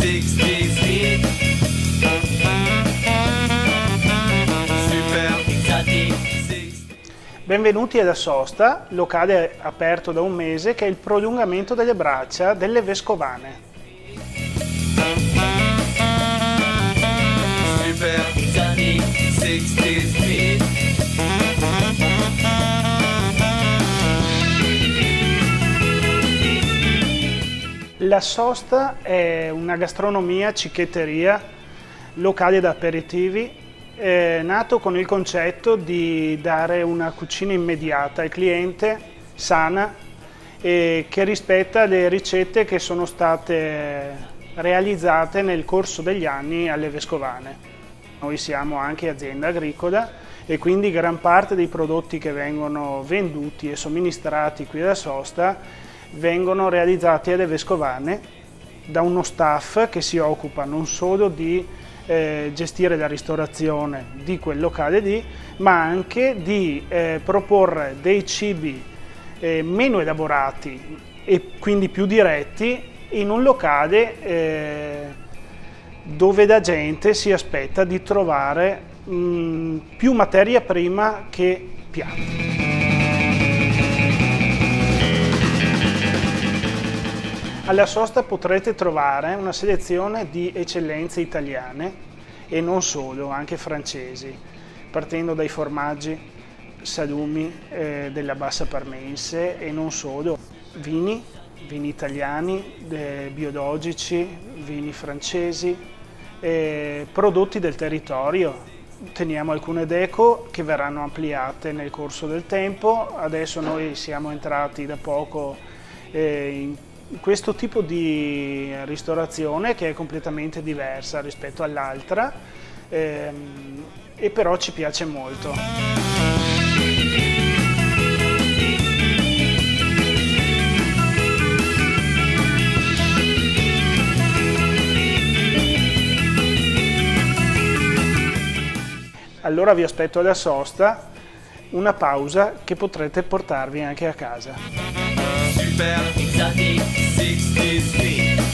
60s beat. Super exotic 60s. Benvenuti ad Asosta, locale aperto da un mese che è il prolungamento delle braccia delle Vescovane. Super exotic 60s beat. La Sosta è una gastronomia cicchetteria, locale da aperitivi, nato con il concetto di dare una cucina immediata al cliente, sana, e che rispetta le ricette che sono state realizzate nel corso degli anni alle Vescovane. Noi siamo anche azienda agricola e quindi gran parte dei prodotti che vengono venduti e somministrati qui ad Asosta vengono realizzati alle Vescovane da uno staff che si occupa non solo di gestire la ristorazione di quel locale lì, ma anche di proporre dei cibi meno elaborati e quindi più diretti in un locale dove la gente si aspetta di trovare più materia prima che piatti. Alla Sosta potrete trovare una selezione di eccellenze italiane e non solo, anche francesi, partendo dai formaggi, salumi della Bassa Parmense e non solo, vini italiani, biologici, vini francesi, prodotti del territorio. Teniamo alcune deco che verranno ampliate nel corso del tempo. Adesso noi siamo entrati da poco in questo tipo di ristorazione che è completamente diversa rispetto all'altra e però ci piace molto. Allora vi aspetto alla Sosta, una pausa che potrete portarvi anche a casa. Super exotic 60s beat.